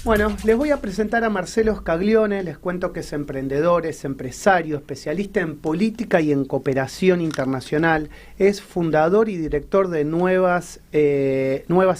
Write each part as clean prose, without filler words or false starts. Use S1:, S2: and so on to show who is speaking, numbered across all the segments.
S1: Bueno, les voy a presentar a Marcelo Scaglione. Les cuento que es emprendedor, es empresario, especialista en política y en cooperación internacional. Es fundador y director de Nuevas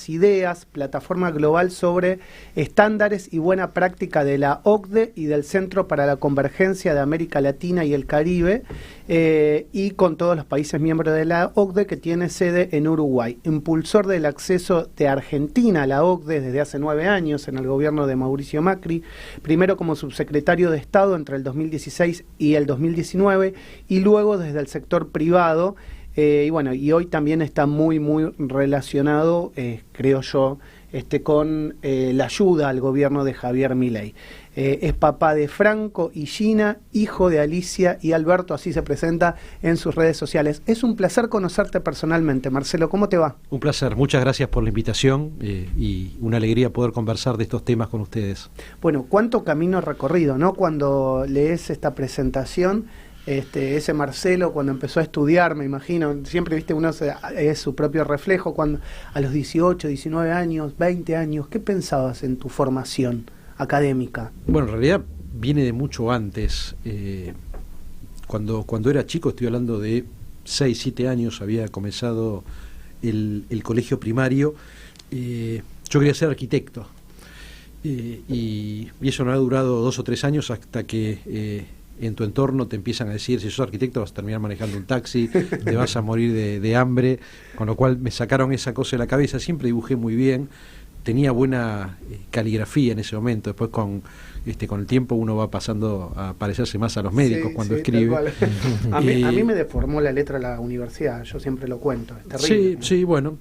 S1: Ideas, plataforma global sobre estándares y buena práctica de la OCDE y del Centro para la Convergencia de América Latina y el Caribe, y con todos los países miembros de la OCDE, que tiene sede en Uruguay. Impulsor del acceso de Argentina a la OCDE desde hace 9 años en el gobierno de Mauricio Macri, primero como subsecretario de Estado entre el 2016 y el 2019, y luego desde el sector privado, y hoy también está muy relacionado, creo yo, con la ayuda al gobierno de Javier Milei. Es papá de Franco y Gina, hijo de Alicia y Alberto, así se presenta en sus redes sociales. Es un placer conocerte personalmente, Marcelo, ¿cómo te va?
S2: Un placer, muchas gracias por la invitación y una alegría poder conversar de estos temas con ustedes. Bueno,
S1: cuánto camino recorrido, ¿no? Cuando lees esta presentación, ese Marcelo cuando empezó a estudiar, me imagino, siempre viste uno es su propio reflejo, cuando a los 18, 19 años, 20 años, ¿qué pensabas en tu formación académica?
S2: Bueno, en realidad viene de mucho antes. Cuando era chico, estoy hablando de 6, 7 años, había comenzado el colegio primario. Yo quería ser arquitecto y eso no ha durado 2 o 3 años hasta que en tu entorno te empiezan a decir: si sos arquitecto vas a terminar manejando un taxi, te vas a morir de hambre, con lo cual me sacaron esa cosa de la cabeza. Siempre dibujé muy bien, tenía buena caligrafía en ese momento. Después con el tiempo uno va pasando a parecerse más a los médicos cuando escribe.
S1: a mí me deformó la letra de la universidad, yo siempre lo cuento, es terrible.
S2: Sí, bueno,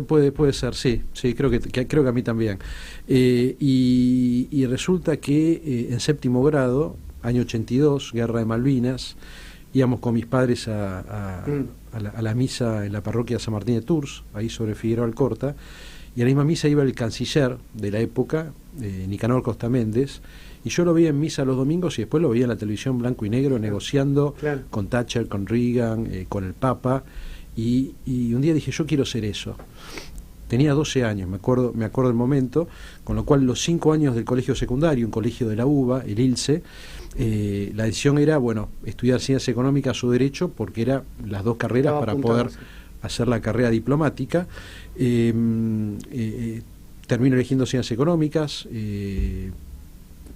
S2: puede ser, sí, creo que a mí también. Y resulta que en 7º grado, año 82, Guerra de Malvinas, íbamos con mis padres a la misa en la parroquia de San Martín de Tours, ahí sobre Figueroa Alcorta, y a la misma misa iba el canciller de la época, Nicanor Costa Méndez, y yo lo veía en misa los domingos y después lo veía en la televisión blanco y negro negociando con Thatcher, con Reagan, con el Papa, y un día dije: yo quiero ser eso. Tenía 12 años, me acuerdo del momento, con lo cual los 5 años del colegio secundario, un colegio de la UBA, el ILSE, la decisión era, estudiar Ciencias Económicas o Derecho, porque eran las 2 carreras para poder hacer la carrera diplomática. Termino eligiendo Ciencias Económicas,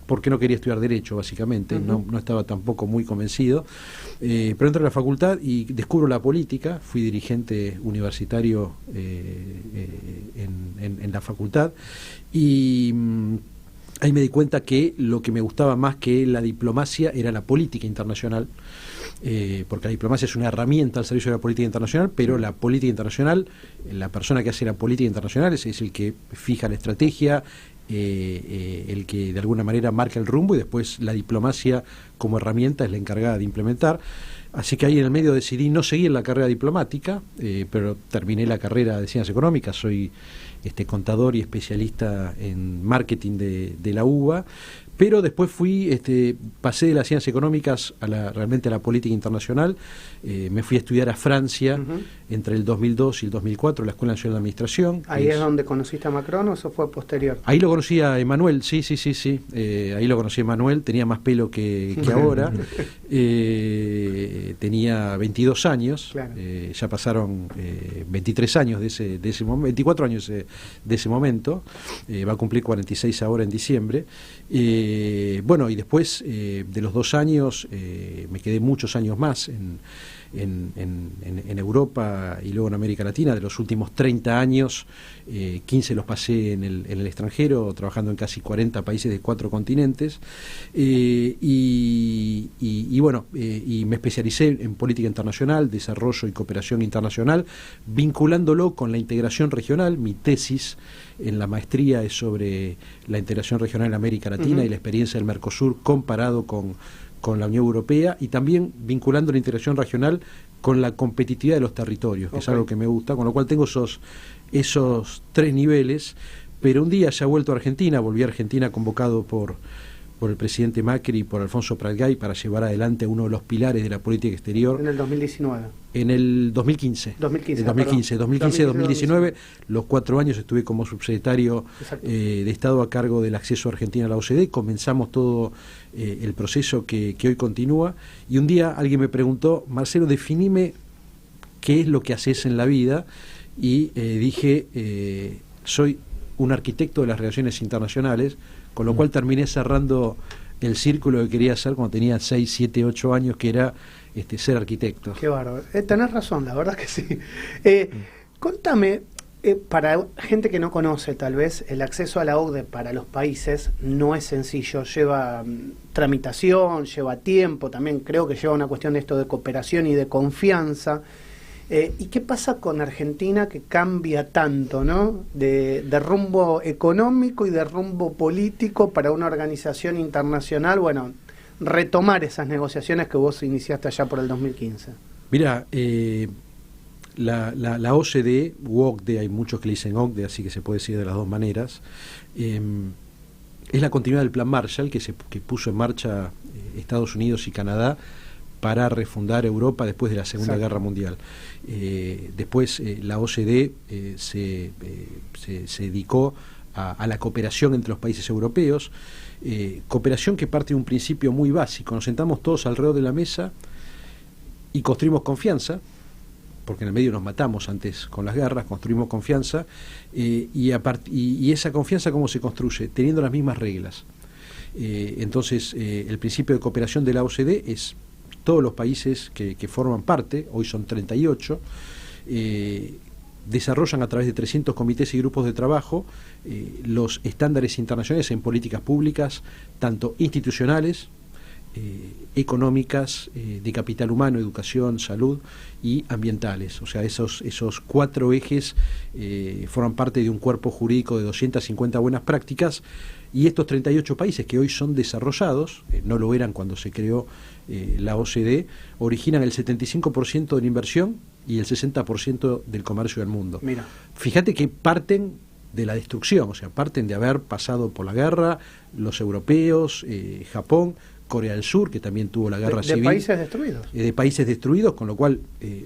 S2: porque no quería estudiar Derecho, básicamente, no estaba tampoco muy convencido, pero entro a la facultad y descubro la política. Fui dirigente universitario en la facultad, y ahí me di cuenta que lo que me gustaba más que la diplomacia era la política internacional, porque la diplomacia es una herramienta al servicio de la política internacional, pero la política internacional, la persona que hace la política internacional es el que fija la estrategia, el que de alguna manera marca el rumbo, y después la diplomacia como herramienta es la encargada de implementar. Así que ahí en el medio decidí no seguir la carrera diplomática, pero terminé la carrera de Ciencias Económicas. Soy contador y especialista en marketing de la UBA, pero después pasé de las Ciencias Económicas realmente a la política internacional. Me fui a estudiar a Francia entre el 2002 y el 2004, la Escuela Nacional de Administración.
S1: ¿Ahí es donde conociste a Macron o eso fue posterior?
S2: Ahí lo conocí a Emmanuel, sí. Ahí lo conocí a Emmanuel, tenía más pelo que ahora. Tenía 22 años, claro. Ya pasaron 23 años de ese momento, 24 años de ese momento. Va a cumplir 46 ahora en diciembre. Y después de los 2 años me quedé muchos años más en Europa y luego en América Latina. De los últimos 30 años, 15 los pasé en el extranjero, trabajando en casi 40 países de 4 continentes, y me especialicé en política internacional, desarrollo y cooperación internacional, vinculándolo con la integración regional. Mi tesis en la maestría es sobre la integración regional en América Latina y la experiencia del Mercosur comparado con la Unión Europea, y también vinculando la integración regional con la competitividad de los territorios, que es algo que me gusta, con lo cual tengo esos 3 niveles. Pero un día ya he vuelto a Argentina, volví a Argentina convocado por por el presidente Macri y por Alfonso Pratgay para llevar adelante uno de los pilares de la política exterior.
S1: En el 2019.
S2: En el 2015. 2015-2019, los 4 años estuve como subsecretario de Estado a cargo del acceso a Argentina a la OCDE. Comenzamos todo el proceso que hoy continúa. Y un día alguien me preguntó: Marcelo, definime qué es lo que haces en la vida. Y dije, soy un arquitecto de las relaciones internacionales, con lo cual terminé cerrando el círculo que quería hacer cuando tenía 6, 7, 8 años, que era ser arquitecto.
S1: Qué bárbaro. Tenés razón, la verdad que sí. Contame, para gente que no conoce tal vez, el acceso a la OCDE para los países no es sencillo, lleva tramitación, lleva tiempo, también creo que lleva una cuestión de esto de cooperación y de confianza. ¿Y qué pasa con Argentina, que cambia tanto, ¿no? de rumbo económico y de rumbo político para una organización internacional? Bueno, retomar esas negociaciones que vos iniciaste allá por el 2015.
S2: Mira, la OCDE, u OCDE, hay muchos que le dicen OCDE, así que se puede decir de las dos maneras, es la continuidad del Plan Marshall que puso en marcha Estados Unidos y Canadá para refundar Europa después de la Segunda Guerra Mundial. Después la OCDE se dedicó a la cooperación entre los países europeos, cooperación que parte de un principio muy básico. Nos sentamos todos alrededor de la mesa y construimos confianza, porque en el medio nos matamos antes con las guerras, construimos confianza, y esa confianza, ¿cómo se construye? Teniendo las mismas reglas. Entonces, el principio de cooperación de la OCDE es todos los países que forman parte, hoy son 38, desarrollan a través de 300 comités y grupos de trabajo los estándares internacionales en políticas públicas, tanto institucionales, económicas, de capital humano, educación, salud y ambientales. O sea, esos 4 ejes forman parte de un cuerpo jurídico de 250 buenas prácticas, y estos 38 países que hoy son desarrollados, no lo eran cuando se creó la OCDE, originan el 75% de la inversión y el 60% del comercio del mundo. Mira. Fíjate que parten de la destrucción, o sea, parten de haber pasado por la guerra, los europeos, Japón, Corea del Sur, que también tuvo la guerra civil.
S1: De países destruidos.
S2: De países destruidos, con lo cual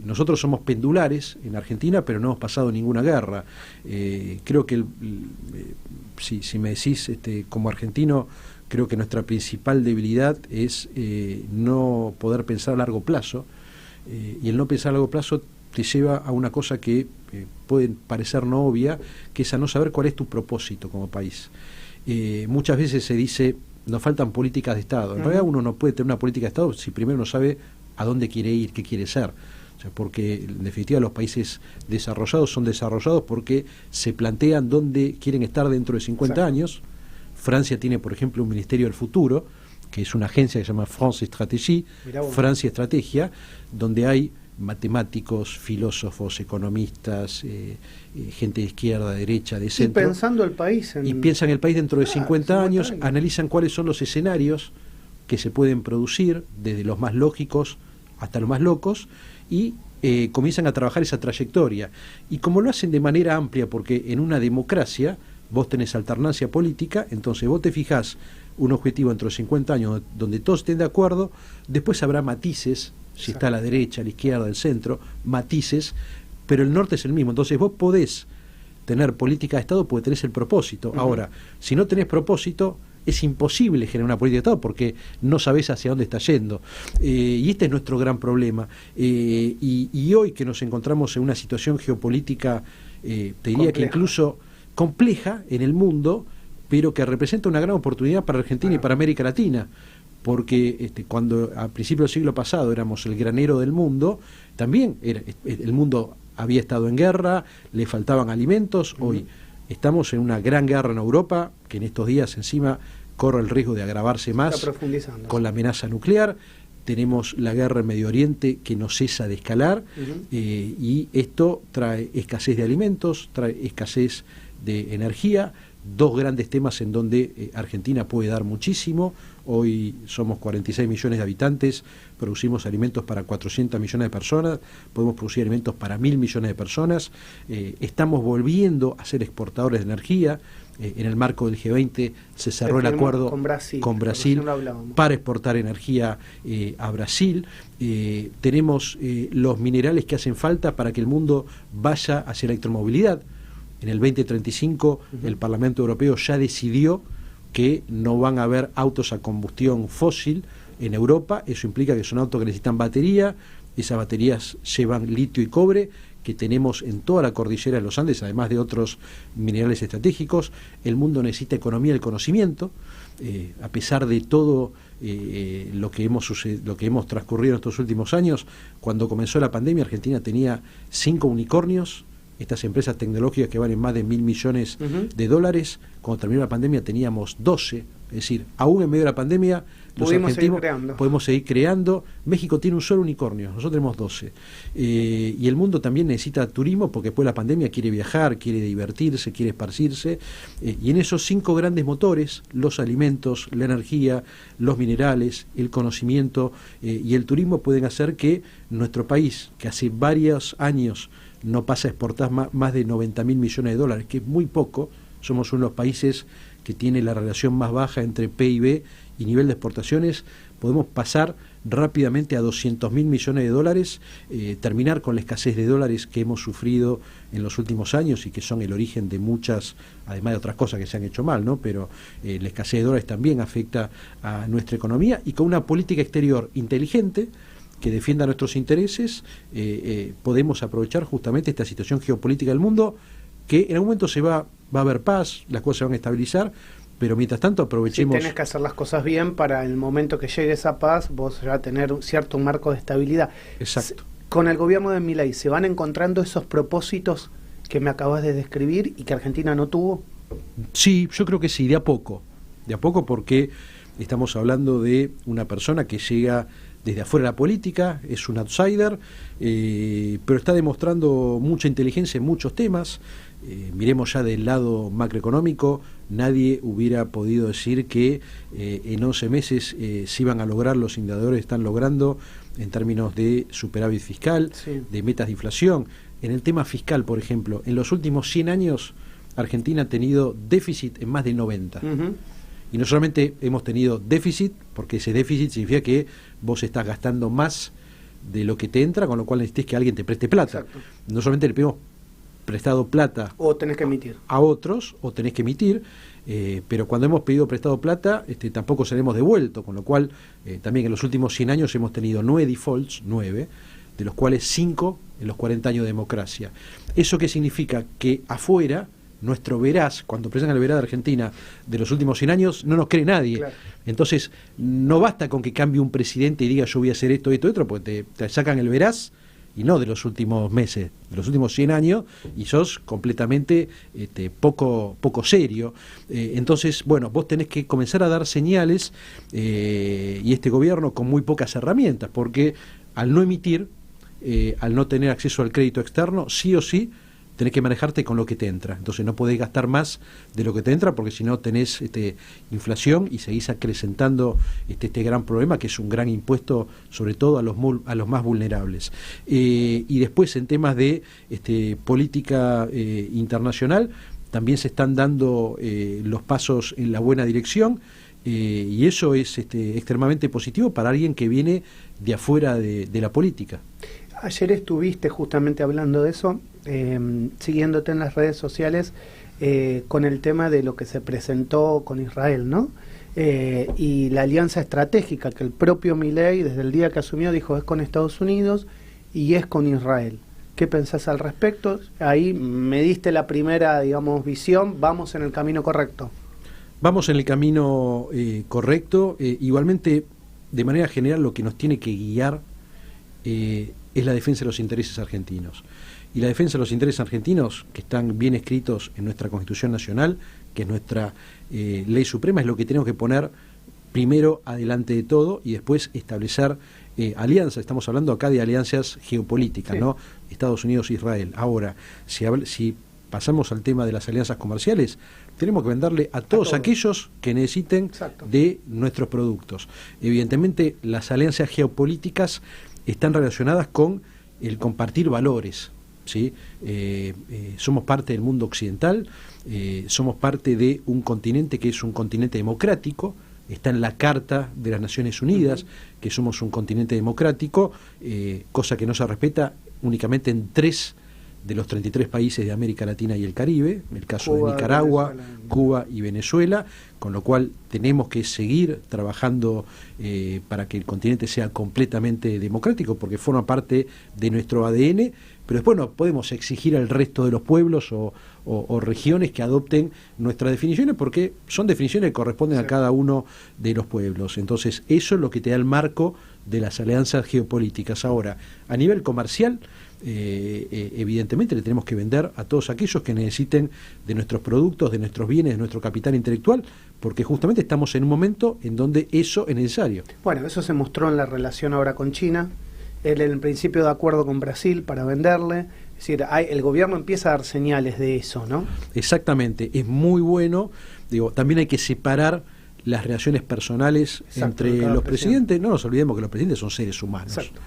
S2: nosotros somos pendulares en Argentina, pero no hemos pasado ninguna guerra. Creo que, si me decís, como argentino, creo que nuestra principal debilidad es no poder pensar a largo plazo, y el no pensar a largo plazo te lleva a una cosa que puede parecer no obvia, que es a no saber cuál es tu propósito como país. Muchas veces se dice: nos faltan políticas de Estado. En realidad uno no puede tener una política de Estado si primero no sabe a dónde quiere ir, qué quiere ser. O sea, porque en definitiva los países desarrollados son desarrollados porque se plantean dónde quieren estar dentro de 50 años. Francia tiene, por ejemplo, un Ministerio del Futuro, que es una agencia que se llama France Stratégie, Francia Estrategia, donde hay matemáticos, filósofos, economistas, gente de izquierda, derecha, de centro.
S1: Y pensando el país.
S2: Y piensan el país dentro de 50 años, analizan cuáles son los escenarios que se pueden producir, desde los más lógicos hasta los más locos, y comienzan a trabajar esa trayectoria. Y como lo hacen de manera amplia, porque en una democracia vos tenés alternancia política, entonces vos te fijás un objetivo dentro de 50 años donde todos estén de acuerdo, después habrá matices, si está a la derecha, a la izquierda, al centro, matices, pero el norte es el mismo. Entonces vos podés tener política de Estado porque tenés el propósito. Ahora, si no tenés propósito, es imposible generar una política de Estado porque no sabés hacia dónde está yendo. Y este es nuestro gran problema. Y hoy que nos encontramos en una situación geopolítica, te diría que incluso compleja en el mundo, pero que representa una gran oportunidad para Argentina y para América Latina, porque cuando a principios del siglo pasado éramos el granero del mundo, también el mundo había estado en guerra, le faltaban alimentos. Hoy estamos en una gran guerra en Europa, que en estos días encima corre el riesgo de agravarse más con la amenaza nuclear. Tenemos la guerra en Medio Oriente que no cesa de escalar, y esto trae escasez de alimentos, trae escasez de energía, 2 grandes temas en donde Argentina puede dar muchísimo. Hoy somos 46 millones de habitantes, producimos alimentos para 400 millones de personas, podemos producir alimentos para 1.000 millones de personas, estamos volviendo a ser exportadores de energía, en el marco del G20 se cerró el acuerdo con Brasil para exportar energía a Brasil. Tenemos los minerales que hacen falta para que el mundo vaya hacia la electromovilidad. En el 2035 el Parlamento Europeo ya decidió que no van a haber autos a combustión fósil en Europa. Eso implica que son autos que necesitan batería. Esas baterías llevan litio y cobre, que tenemos en toda la cordillera de los Andes, además de otros minerales estratégicos. El mundo necesita economía del conocimiento. A pesar de todo lo que hemos transcurrido en estos últimos años, cuando comenzó la pandemia, Argentina tenía 5 unicornios, estas empresas tecnológicas que valen más de 1.000 millones de dólares. Cuando terminó la pandemia teníamos 12, es decir, aún en medio de la pandemia los argentinos podemos seguir creando. México tiene un solo unicornio, nosotros tenemos 12. Y el mundo también necesita turismo, porque después de la pandemia quiere viajar, quiere divertirse, quiere esparcirse. Y en esos 5 grandes motores, los alimentos, la energía, los minerales, el conocimiento y el turismo, pueden hacer que nuestro país, que hace varios años no pasa a exportar más de 90.000 millones de dólares, que es muy poco. Somos uno de los países que tiene la relación más baja entre PIB y nivel de exportaciones. Podemos pasar rápidamente a 200.000 millones de dólares, terminar con la escasez de dólares que hemos sufrido en los últimos años y que son el origen de muchas, además de otras cosas que se han hecho mal, ¿no? Pero la escasez de dólares también afecta a nuestra economía, y con una política exterior inteligente que defienda nuestros intereses, podemos aprovechar justamente esta situación geopolítica del mundo, que en algún momento va a haber paz, las cosas se van a estabilizar, pero mientras tanto aprovechemos.
S1: Sí, tenés que hacer las cosas bien para el momento que llegue esa paz, vos ya tener un cierto marco de estabilidad.
S2: Exacto.
S1: Con el gobierno de Milei, ¿se van encontrando esos propósitos que me acabas de describir y que Argentina no tuvo?
S2: Sí, yo creo que sí, de a poco, porque estamos hablando de una persona que llega desde afuera de la política, es un outsider, pero está demostrando mucha inteligencia en muchos temas. Miremos ya del lado macroeconómico, nadie hubiera podido decir que en 11 meses se iban a lograr los indicadores que están logrando en términos de superávit fiscal,
S1: sí,
S2: de metas de inflación. En el tema fiscal, por ejemplo, en los últimos 100 años Argentina ha tenido déficit en más de 90. Y no solamente hemos tenido déficit, porque ese déficit significa que vos estás gastando más de lo que te entra, con lo cual necesitas que alguien te preste plata.
S1: Exacto.
S2: No solamente le pedimos prestado plata
S1: o tenés que emitir
S2: a otros, o tenés que emitir, pero cuando hemos pedido prestado plata, tampoco se le hemos devuelto, con lo cual también en los últimos 100 años hemos tenido 9 defaults, 9, de los cuales 5 en los 40 años de democracia. ¿Eso qué significa? Que afuera nuestro veraz, cuando presentan el veraz de Argentina de los últimos 100 años, no nos cree nadie.
S1: Claro.
S2: Entonces, no basta con que cambie un presidente y diga yo voy a hacer esto, esto, otro, porque te sacan el veraz, y no de los últimos meses, de los últimos 100 años, y sos completamente poco serio. Entonces, bueno, vos tenés que comenzar a dar señales, y este gobierno con muy pocas herramientas, porque al no emitir, al no tener acceso al crédito externo, sí o sí, tenés que manejarte con lo que te entra. Entonces no podés gastar más de lo que te entra, porque si no tenés inflación y seguís acrecentando este gran problema, que es un gran impuesto, sobre todo a los más vulnerables. Y después, en temas de política internacional, también se están dando los pasos en la buena dirección, y eso es extremadamente positivo para alguien que viene de afuera de la política.
S1: Ayer estuviste justamente hablando de eso, siguiéndote en las redes sociales, con el tema de lo que se presentó con Israel, ¿no? Y la alianza estratégica que el propio Milei, desde el día que asumió, dijo es con Estados Unidos y es con Israel. ¿Qué pensás al respecto? Ahí me diste la primera, digamos, visión. ¿Vamos en el camino correcto?
S2: Vamos en el camino correcto. Igualmente, de manera general, lo que nos tiene que guiar es la defensa de los intereses argentinos. Y la defensa de los intereses argentinos, que están bien escritos en nuestra Constitución Nacional, que es nuestra ley suprema, es lo que tenemos que poner primero adelante de todo, y después establecer alianzas. Estamos hablando acá de alianzas geopolíticas, sí, ¿no? Estados Unidos e Israel. Ahora, si pasamos al tema de las alianzas comerciales, tenemos que venderle a todos aquellos que necesiten, exacto, de nuestros productos. Evidentemente, las alianzas geopolíticas están relacionadas con el compartir valores. ¿sí? Somos parte del mundo occidental, somos parte de un continente que es un continente democrático. Está en la Carta de las Naciones Unidas que somos un continente democrático, cosa que no se respeta únicamente en 3 de los 33 países de América Latina y el Caribe, el caso de Nicaragua, Cuba y Venezuela, con lo cual tenemos que seguir trabajando para que el continente sea completamente democrático, porque forma parte de nuestro ADN, pero después no podemos exigir al resto de los pueblos o regiones que adopten nuestras definiciones, porque son definiciones que corresponden a cada uno de los pueblos. Entonces, eso es lo que te da el marco de las alianzas geopolíticas. Ahora, a nivel comercial, evidentemente le tenemos que vender a todos aquellos que necesiten de nuestros productos, de nuestros bienes, de nuestro capital intelectual, porque justamente estamos en un momento en donde eso es necesario.
S1: Bueno, eso se mostró en la relación ahora con China, él en principio de acuerdo con Brasil para venderle, es decir, el gobierno empieza a dar señales de eso, ¿no?
S2: Exactamente, es muy bueno, digo, también hay que separar las relaciones personales entre los presidentes. No nos olvidemos que los presidentes son seres humanos. Exacto.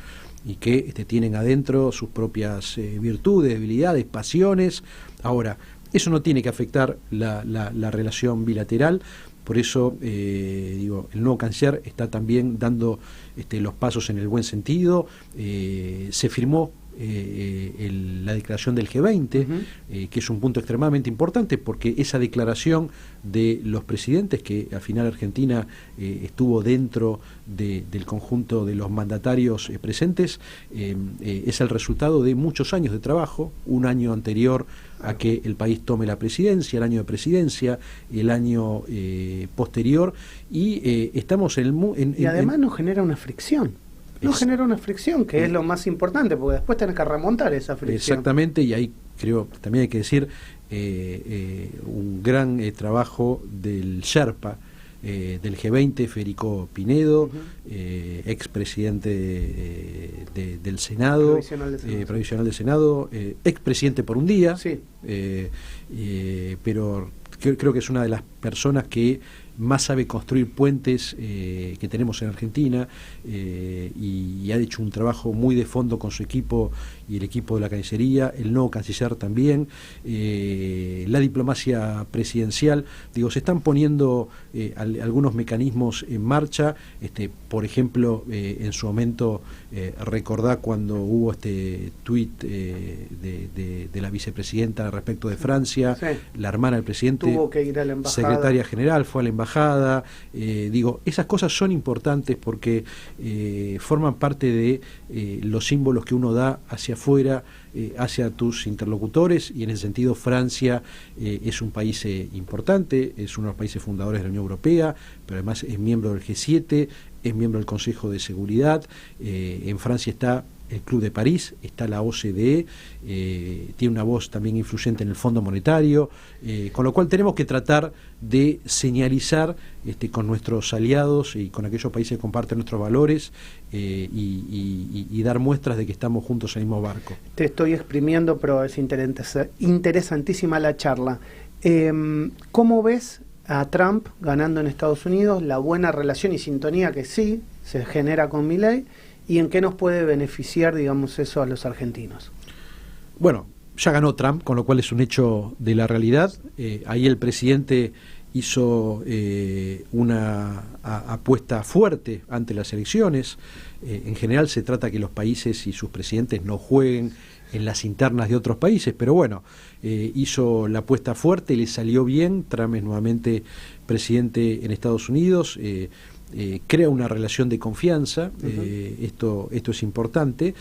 S2: Y que tienen adentro sus propias virtudes, debilidades, pasiones. Ahora, eso no tiene que afectar la relación bilateral. Por eso, digo, el nuevo canciller está también dando los pasos en el buen sentido. Se firmó la declaración del G20, que es un punto extremadamente importante, porque esa declaración de los presidentes, que al final Argentina estuvo dentro del conjunto de los mandatarios presentes, es el resultado de muchos años de trabajo, un año anterior a que el país tome la presidencia, el año de presidencia, el año posterior, y estamos y
S1: además nos genera una fricción. Genera una fricción, que es lo más importante, porque después tenés que remontar esa fricción.
S2: Exactamente, y ahí creo también hay que decir un gran trabajo del Sherpa, del G20, Federico Pinedo, expresidente del Senado, provisional del Senado, expresidente por un día, sí. Pero creo que es una de las personas que más sabe construir puentes que tenemos en Argentina, y ha hecho un trabajo muy de fondo con su equipo y el equipo de la Cancillería, el nuevo canciller también, la diplomacia presidencial. Digo, se están poniendo algunos mecanismos en marcha, por ejemplo, en su momento recordá cuando hubo tuit de la vicepresidenta respecto de Francia, sí. La hermana del presidente
S1: tuvo que ir a la embajada,
S2: secretaria general, fue a la embajada. Digo, esas cosas son importantes porque forman parte de los símbolos que uno da hacia afuera, hacia tus interlocutores, y en ese sentido Francia es un país importante, es uno de los países fundadores de la Unión Europea, pero además es miembro del G7, es miembro del Consejo de Seguridad. En Francia está el Club de París, está la OCDE, tiene una voz también influyente en el Fondo Monetario, con lo cual tenemos que tratar de señalizar con nuestros aliados y con aquellos países que comparten nuestros valores, y dar muestras de que estamos juntos en el mismo barco.
S1: Te estoy exprimiendo, pero es interesantísima la charla. ¿Cómo ves a Trump ganando en Estados Unidos, la buena relación y sintonía que sí se genera con Milei, y en qué nos puede beneficiar, digamos, eso a los argentinos?
S2: Bueno, ya ganó Trump, con lo cual es un hecho de la realidad. Ahí el presidente hizo una apuesta fuerte ante las elecciones. En general se trata que los países y sus presidentes no jueguen en las internas de otros países, pero bueno, hizo la apuesta fuerte, le salió bien. Trump es nuevamente presidente en Estados Unidos, crea una relación de confianza. Esto es importante.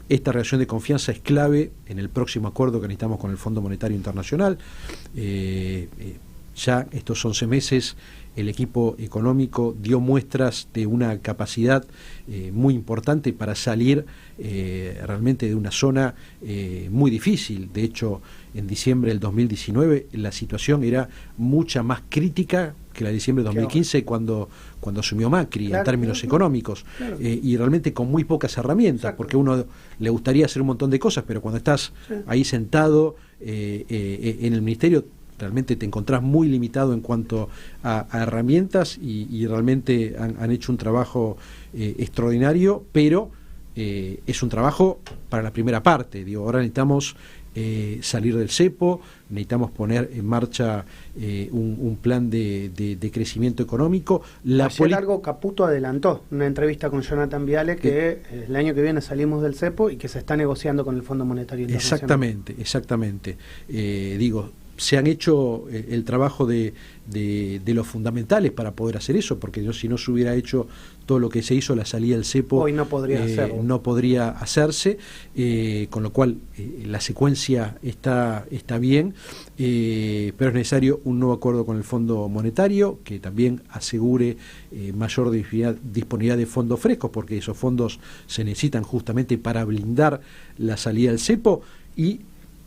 S2: Esta relación de confianza es clave en el próximo acuerdo que necesitamos con el Fondo Monetario Internacional. Ya estos 11 meses el equipo económico dio muestras de una capacidad muy importante para salir realmente de una zona muy difícil. De hecho, en diciembre del 2019 la situación era mucha más crítica que la de diciembre de 2015 cuando asumió Macri, claro, en términos económicos, claro. Y realmente con muy pocas herramientas. Exacto. Porque a uno le gustaría hacer un montón de cosas, pero cuando estás ahí sentado en el ministerio, realmente te encontrás muy limitado en cuanto a herramientas, y realmente han hecho un trabajo extraordinario, pero es un trabajo para la primera parte. Digo, ahora necesitamos salir del cepo, necesitamos poner en marcha un plan de crecimiento económico.
S1: Ayer algo Caputo adelantó, una entrevista con Jonathan Viale, que el año que viene salimos del cepo y que se está negociando con el Fondo Monetario Internacional.
S2: Exactamente. Digo, se han hecho el trabajo de los fundamentales para poder hacer eso, porque si no se hubiera hecho todo lo que se hió, la salida del cepo
S1: hoy no podría
S2: hacerse, con lo cual la secuencia está bien, pero es necesario un nuevo acuerdo con el Fondo Monetario que también asegure mayor disponibilidad de fondos frescos, porque esos fondos se necesitan justamente para blindar la salida del cepo, y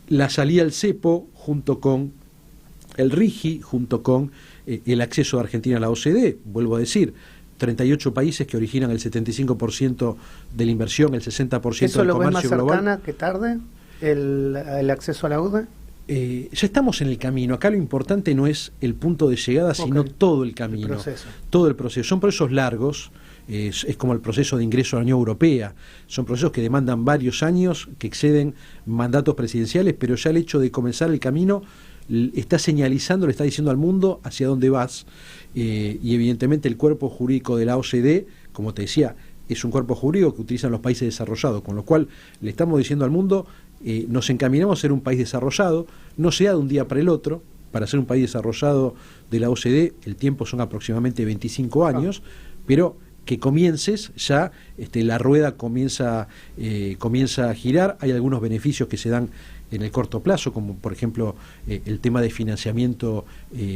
S2: la salida del cepo junto con el RIGI, junto con el acceso de Argentina a la OCDE. Vuelvo a decir, 38 países que originan el 75% de la inversión, el 60% del comercio global.
S1: ¿Eso lo ves más cercana que tarde, el acceso a la OCDE?
S2: Ya estamos en el camino. Acá lo importante no es el punto de llegada, sino todo el camino, todo el proceso. Son procesos largos. Es como el proceso de ingreso a la Unión Europea. Son procesos que demandan varios años, que exceden mandatos presidenciales, pero ya el hecho de comenzar el camino está señalizando, le está diciendo al mundo hacia dónde vas, y evidentemente el cuerpo jurídico de la OCDE, como te decía, es un cuerpo jurídico que utilizan los países desarrollados, con lo cual le estamos diciendo al mundo, nos encaminamos a ser un país desarrollado, no sea de un día para el otro. Para ser un país desarrollado de la OCDE el tiempo son aproximadamente 25 años, pero que comiences ya, la rueda comienza a girar. Hay algunos beneficios que se dan en el corto plazo, como por ejemplo el tema de financiamiento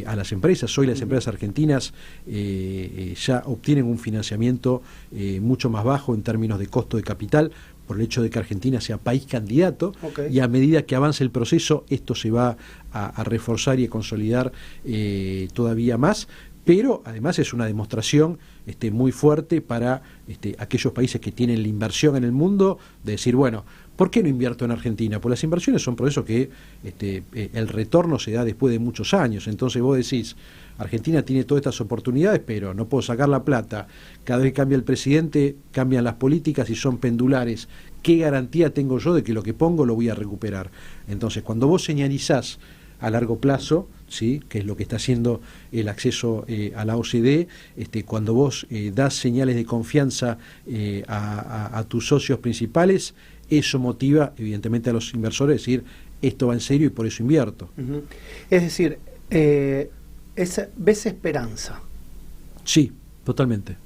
S2: a las empresas. Hoy las empresas argentinas ya obtienen un financiamiento mucho más bajo en términos de costo de capital, por el hecho de que Argentina sea país candidato, y a medida que avance el proceso esto se va a reforzar y a consolidar todavía más. Pero además es una demostración muy fuerte para aquellos países que tienen la inversión en el mundo, de decir, bueno, ¿por qué no invierto en Argentina? Pues las inversiones son procesos que el retorno se da después de muchos años. Entonces vos decís, Argentina tiene todas estas oportunidades, pero no puedo sacar la plata. Cada vez que cambia el presidente, cambian las políticas y son pendulares. ¿Qué garantía tengo yo de que lo que pongo lo voy a recuperar? Entonces, cuando vos señalizás a largo plazo, ¿sí?, que es lo que está haciendo el acceso a la OCDE, cuando vos das señales de confianza a tus socios principales, eso motiva evidentemente a los inversores a decir, esto va en serio y por eso invierto.
S1: Es decir, ¿ves esperanza?
S2: Sí, totalmente.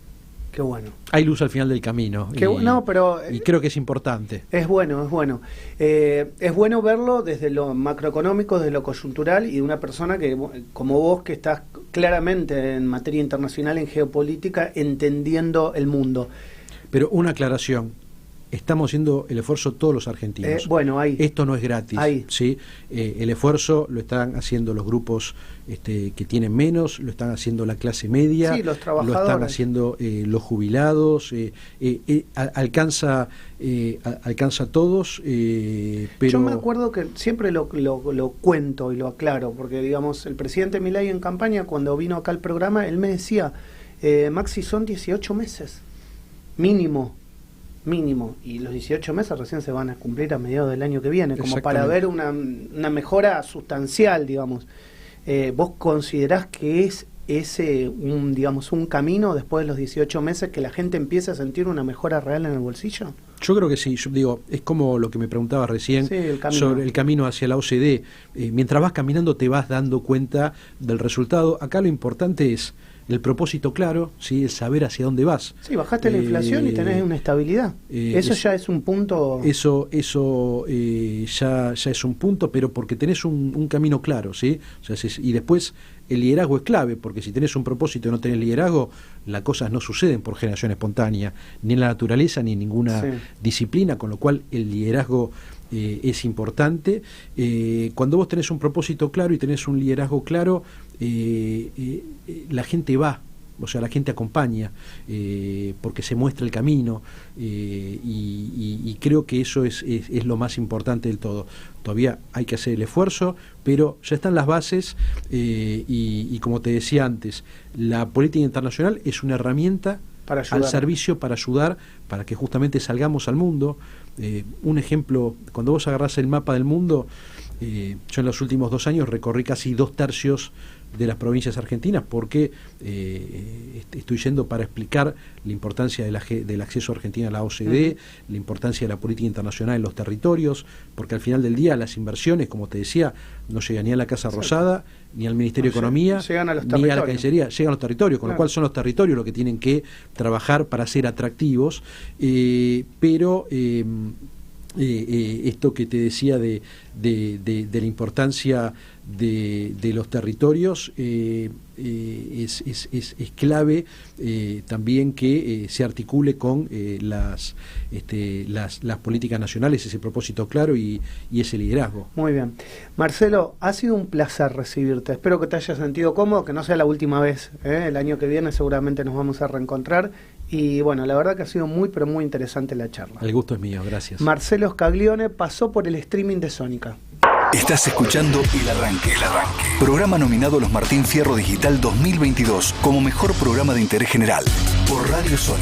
S1: Qué bueno.
S2: Hay luz al final del camino. Y creo que es importante.
S1: Es bueno, es bueno. Es bueno verlo desde lo macroeconómico, desde lo coyuntural, y de una persona que, como vos, que estás claramente en materia internacional, en geopolítica, entendiendo el mundo.
S2: Pero una aclaración. Estamos haciendo el esfuerzo todos los argentinos.
S1: Ahí.
S2: Esto no es gratis. ¿Sí? El esfuerzo lo están haciendo los grupos que tienen menos, lo están haciendo la clase media,
S1: los trabajadores,
S2: lo están haciendo los jubilados, alcanza a todos. Pero
S1: yo me acuerdo que siempre lo cuento y lo aclaro, porque digamos, el presidente Milei en campaña, cuando vino acá al programa, él me decía, Maxi, son 18 meses, mínimo, y los 18 meses recién se van a cumplir a mediados del año que viene, como para ver una mejora sustancial, digamos. ¿Vos considerás que es ese un camino después de los 18 meses que la gente empiece a sentir una mejora real en el bolsillo?
S2: Yo creo que sí. Yo digo, es como lo que me preguntabas recién, sobre el camino hacia la OCDE. Mientras vas caminando te vas dando cuenta del resultado. Acá lo importante es el propósito claro, ¿sí?, el saber hacia dónde vas. Sí,
S1: bajaste la inflación y tenés una estabilidad. Eso ya es un punto.
S2: Eso ya es un punto, pero porque tenés un camino claro, ¿sí? O sea, y después el liderazgo es clave, porque si tenés un propósito y no tenés liderazgo, las cosas no suceden por generación espontánea, ni en la naturaleza ni en ninguna disciplina, con lo cual el liderazgo es importante. Cuando vos tenés un propósito claro y tenés un liderazgo claro, la gente va, o sea, la gente acompaña, porque se muestra el camino, y creo que eso es lo más importante del todo. Todavía hay que hacer el esfuerzo, pero ya están las bases, y como te decía antes, la política internacional es una herramienta al servicio para ayudar, para que justamente salgamos al mundo. Un ejemplo, cuando vos agarrás el mapa del mundo, yo en los últimos 2 años recorrí casi 2/3 de las provincias argentinas, porque estoy yendo para explicar la importancia del acceso argentino a la OCDE, la importancia de la política internacional en los territorios, porque al final del día las inversiones, como te decía, no llegan ni a la Casa Rosada, ni al Ministerio de Economía, ni a la Cancillería, llegan a los territorios, con lo cual son los territorios los que tienen que trabajar para ser atractivos, pero esto que te decía de la importancia de los territorios es clave, también que se articule con las políticas nacionales, ese propósito claro y ese liderazgo.
S1: Muy bien. Marcelo, ha sido un placer recibirte. Espero que te hayas sentido cómodo, que no sea la última vez. El año que viene seguramente nos vamos a reencontrar. Y bueno, la verdad que ha sido muy, pero muy interesante la charla.
S2: El gusto es mío, gracias.
S1: Marcelo Scaglione pasó por el streaming de Sónica.
S3: Estás escuchando El Arranque. Programa nominado a los Martín Fierro Digital 2022 como mejor programa de interés general por Radio Sónica.